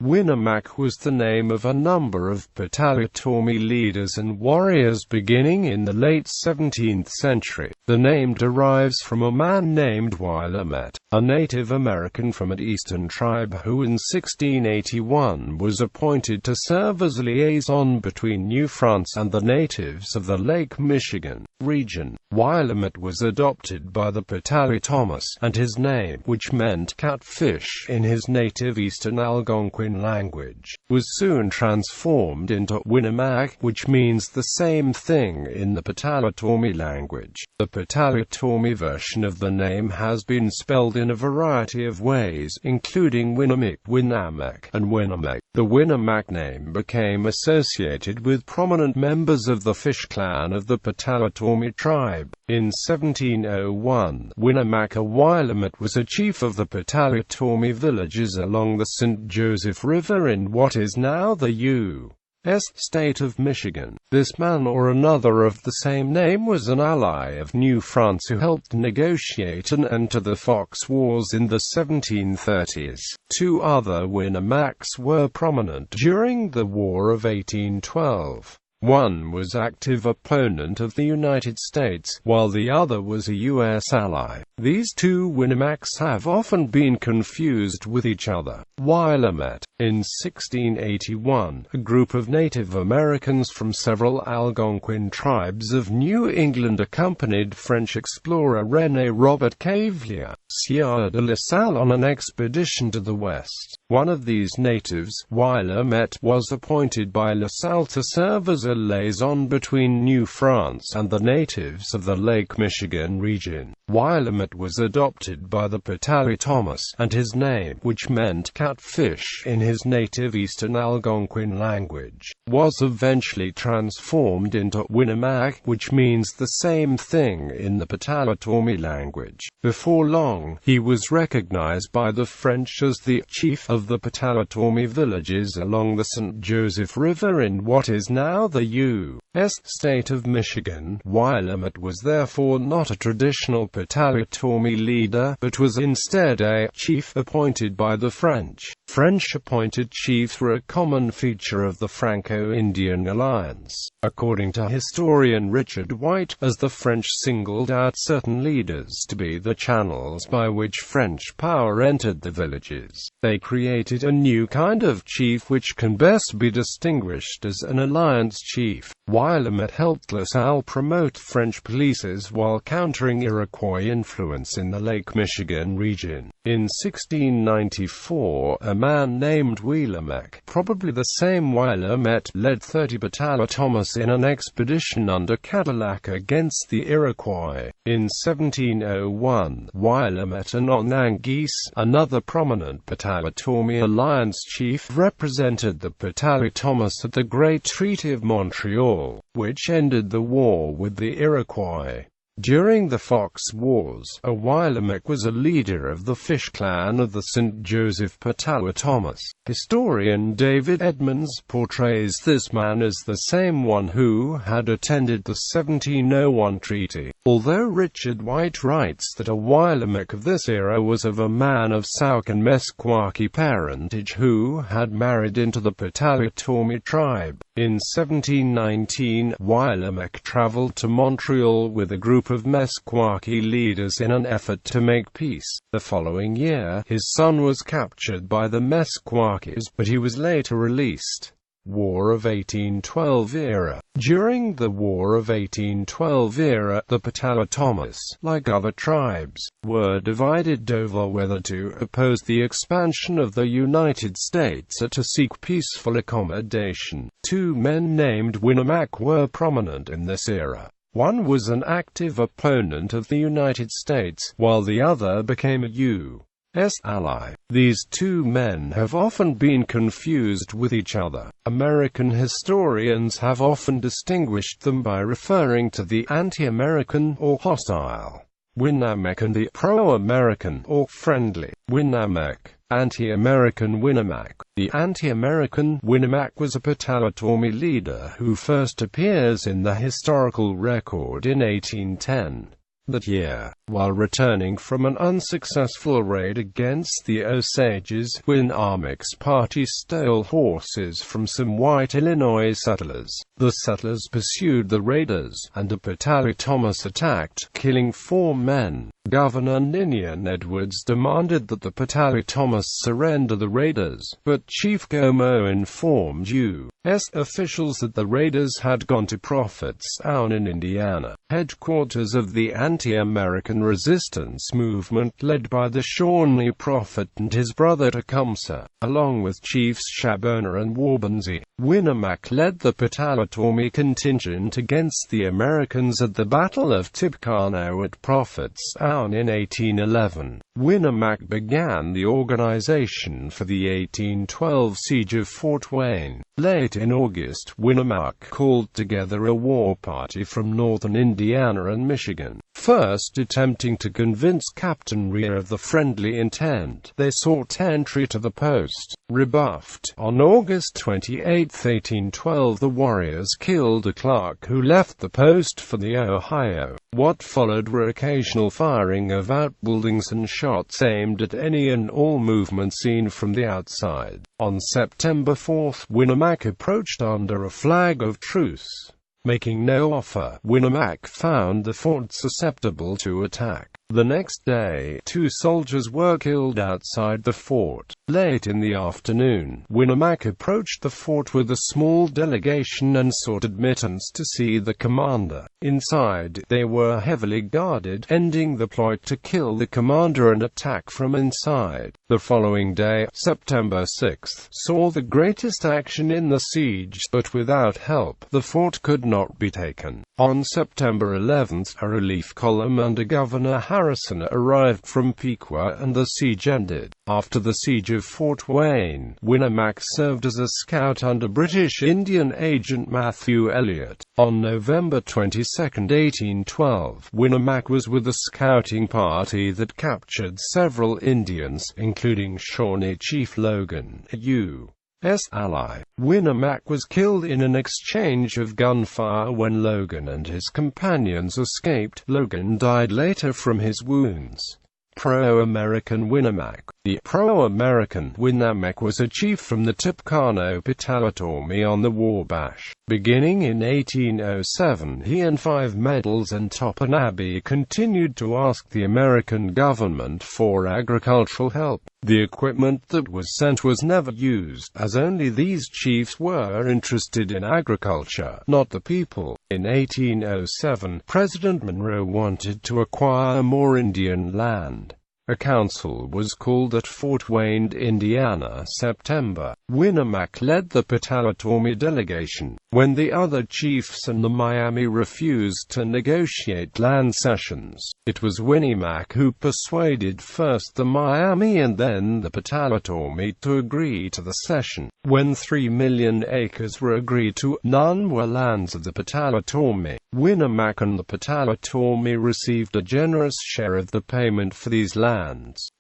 Winnemac was the name of a number of Potawatomi leaders and warriors beginning in the late 17th century. The name derives from a man named Wilamet, a Native American from an eastern tribe who in 1681 was appointed to serve as liaison between New France and the natives of the Lake Michigan region. Wilamet was adopted by the Potawatomis, and his name, which meant catfish in his native Eastern Algonquian language, was soon transformed into Winnemac, which means the same thing in the Potawatomi language. The Potawatomi version of the name has been spelled in a variety of ways, including Winnemic, Winamek, and Winnameg. The Winnemac name became associated with prominent members of the fish clan of the Potawatomi tribe. In 1701, Winnemac a Wilamet was a chief of the Potawatomi villages along the St. Joseph River in what is now the U.S. state of Michigan. This man or another of the same name was an ally of New France who helped negotiate an end to the Fox Wars in the 1730s. Two other Winnemacs were prominent during the War of 1812. One was active opponent of the United States, while the other was a U.S. ally. These two Winnemacs have often been confused with each other. Wilamet. In 1681, a group of Native Americans from several Algonquin tribes of New England accompanied French explorer René Robert Cavelier, Sieur de La Salle, on an expedition to the west. One of these natives, Wilamet, was appointed by La Salle to serve as a liaison between New France and the natives of the Lake Michigan region. Wilamet was adopted by the Potawatomis, and his name, which meant catfish in his native Eastern Algonquin language, was eventually transformed into Winnemac, which means the same thing in the Potawatomi language. Before long, he was recognized by the French as the chief of the Potawatomi villages along the St. Joseph River in what is now the U.S. state of Michigan. Wilamet was therefore not a traditional Potawatomi leader, but was instead a chief appointed by the French. French-appointed chiefs were a common feature of the Franco-Indian alliance, according to historian Richard White, as the French singled out certain leaders to be the channels by which French power entered the villages. They created a new kind of chief which can best be distinguished as an alliance chief. Wilamet helped La Salle promote French policies while countering Iroquois influence in the Lake Michigan region. In 1694, a man named Winamek, probably the same Wilamet, led 30 Potawatomis in an expedition under Cadillac against the Iroquois. In 1701, Wilamet and Onanguise, another prominent Potawatomi alliance chief, represented the Potawatomis at the Great Treaty of Montreal, which ended the war with the Iroquois. During the Fox Wars, a Winnemac was a leader of the fish clan of the St. Joseph Potawatomis. Historian David Edmonds portrays this man as the same one who had attended the 1701 treaty, although Richard White writes that a Winnemac of this era was of a man of Sauk and Meskwaki parentage who had married into the Potawatomi tribe. In 1719, Winnemac traveled to Montreal with a group of Meskwaki leaders in an effort to make peace. The following year, his son was captured by the Meskwakis, but he was later released. War of 1812 era. During the War of 1812 era, the Potawatomis, like other tribes, were divided over whether to oppose the expansion of the United States or to seek peaceful accommodation. Two men named Winnemac were prominent in this era. One was an active opponent of the United States, while the other became a U.S. ally. These two men have often been confused with each other. American historians have often distinguished them by referring to the anti-American or hostile Winamek and the pro-American or friendly Winamek. Anti-American Winnemac. The anti-American Winnemac was a Potawatomi leader who first appears in the historical record in 1810. That year, while returning from an unsuccessful raid against the Osages. Winnamac's party stole horses from some white Illinois settlers. The settlers pursued the raiders, and the Potawatomis attacked, killing 4 men. Governor Ninian Edwards demanded that the Potawatomis surrender the raiders, but Chief Gomo informed U.S. officials that the raiders had gone to Prophet's Town in Indiana, headquarters of the anti-American resistance movement led by the Shawnee Prophet and his brother Tecumseh, along with Chiefs Shabona and Wabanzi. Winnemac led the Potawatomi contingent against the Americans at the Battle of Tippecanoe at Prophet's Town in 1811. Winnemac began the organization for the 1812 siege of Fort Wayne. Late in August, Winnemac called together a war party from northern Indiana and Michigan. First attempting to convince Captain Rear of the friendly intent, they sought entry to the post. Rebuffed. On August 28, 1812, the warriors killed a clerk who left the post for the Ohio. What followed were occasional firing of outbuildings and shots aimed at any and all movement seen from the outside. On September 4, Winnemac approached under a flag of truce. Making no offer, Winnemac found the fort susceptible to attack. The next day, 2 soldiers were killed outside the fort. Late in the afternoon, Winnemac approached the fort with a small delegation and sought admittance to see the commander. Inside, they were heavily guarded, ending the ploy to kill the commander and attack from inside. The following day, September 6, saw the greatest action in the siege, but without help, the fort could not be taken. On September 11, a relief column under Governor Harrison arrived from Piqua and the siege ended. After the siege of Fort Wayne, Winnemac served as a scout under British Indian agent Matthew Elliott. On November 22, 1812, Winnemac was with a scouting party that captured several Indians, including Shawnee Chief Logan, a U.S. ally. Winnemac was killed in an exchange of gunfire when Logan and his companions escaped. Logan died later from his wounds. Pro-American Winnemac. The pro-American Winamek was a chief from the Tippecanoe Potawatomi on the Wabash. Beginning in 1807, he and 5 medals and Topanabe continued to ask the American government for agricultural help. The equipment that was sent was never used, as only these chiefs were interested in agriculture, not the people. In 1807, President Monroe wanted to acquire more Indian land. A council was called at Fort Wayne, Indiana, September. Winnemac led the Potawatomi delegation. When the other chiefs and the Miami refused to negotiate land cessions, it was Winnemac who persuaded first the Miami and then the Potawatomi to agree to the cession. When 3 million acres were agreed to, none were lands of the Potawatomi. Winnemac and the Potawatomi received a generous share of the payment for these lands.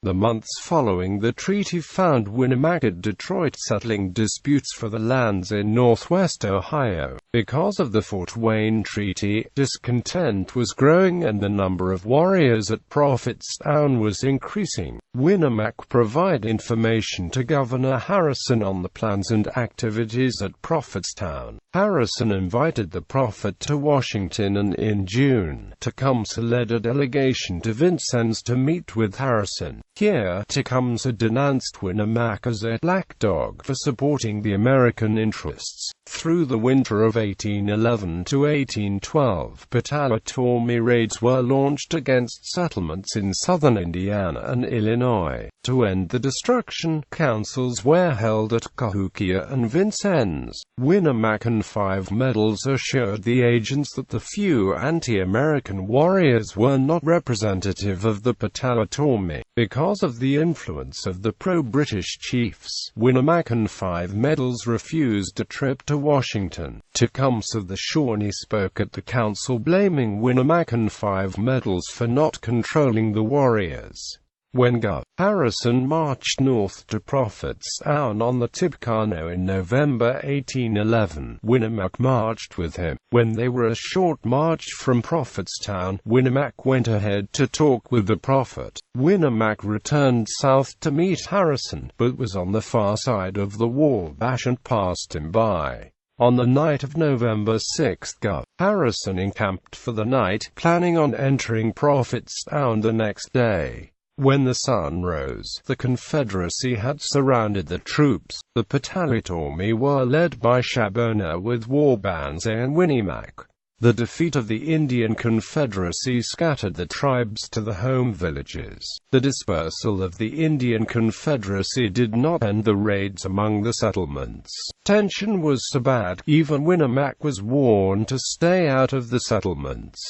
The months following the treaty found Winnemac at Detroit settling disputes for the lands in northwest Ohio. Because of the Fort Wayne Treaty, discontent was growing and the number of warriors at Prophet's Town was increasing. Winnemac provided information to Governor Harrison on the plans and activities at Prophet's Town. Harrison invited the Prophet to Washington and in June, Tecumseh led a delegation to Vincennes to meet with Harrison. Here, Tecumseh denounced Winnemac as a black dog for supporting the American interests. Through the winter of 1811 to 1812, Potawatomi raids were launched against settlements in southern Indiana and Illinois. To end the destruction, councils were held at Cahokia and Vincennes. Winnemac and 5 medals assured the agents that the few anti-American warriors were not representative of the Potawatomi. Because of the influence of the pro-British chiefs, Winnemac and 5 medals refused a trip to Washington. Tecumseh the Shawnee spoke at the council blaming Winnemac and 5 medals for not controlling the warriors. When Gov. Harrison marched north to Prophetstown on the Tippecanoe in November 1811, Winnemac marched with him. When they were a short march from Prophetstown, Winnemac went ahead to talk with the Prophet. Winnemac returned south to meet Harrison, but was on the far side of the Wabash and passed him by. On the night of November 6, Gov. Harrison encamped for the night, planning on entering Prophetstown the next day. When the sun rose, the Confederacy had surrounded the troops. The Potawatomi were led by Shabona with warbands and Winnemac. The defeat of the Indian Confederacy scattered the tribes to the home villages. The dispersal of the Indian Confederacy did not end the raids among the settlements. Tension was so bad, even Winnemac was warned to stay out of the settlements.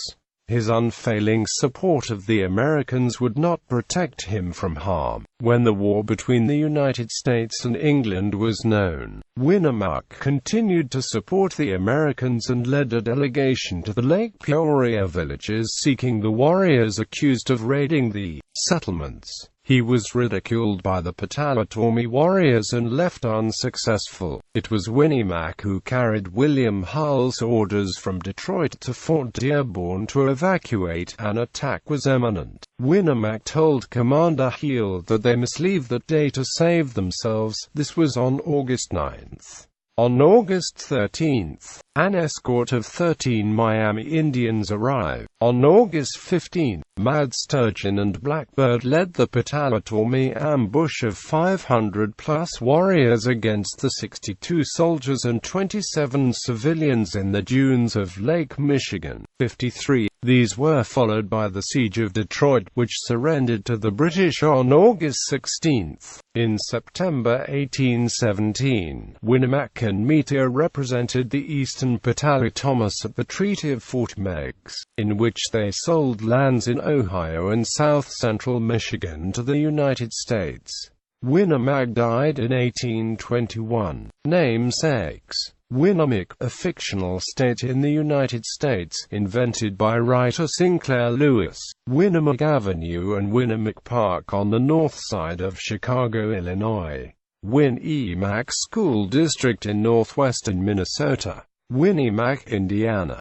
His unfailing support of the Americans would not protect him from harm. When the war between the United States and England was known, Winnemac continued to support the Americans and led a delegation to the Lake Peoria villages seeking the warriors accused of raiding the settlements. He was ridiculed by the Potawatomi warriors and left unsuccessful. It was Winnemac who carried William Hull's orders from Detroit to Fort Dearborn to evacuate. An attack was imminent. Winnemac told Commander Heald that they must leave that day to save themselves. This was on August 9. On August 13, an escort of 13 Miami Indians arrived. On August 15, Mad Sturgeon and Blackbird led the Potawatomi ambush of 500-plus warriors against the 62 soldiers and 27 civilians in the dunes of Lake Michigan. 53. These were followed by the Siege of Detroit, which surrendered to the British on August 16. In September 1817, Winnemac and Meteor represented the Eastern Potawatomis at the Treaty of Fort Meigs, in which they sold lands in Ohio and south-central Michigan to the United States. Winnemac died in 1821. Namesakes. Winamek, a fictional state in the United States, invented by writer Sinclair Lewis. Winnemeg Avenue and Winnemac Park on the north side of Chicago, Illinois. Winnemac School District in northwestern Minnesota. Winnemac, Indiana.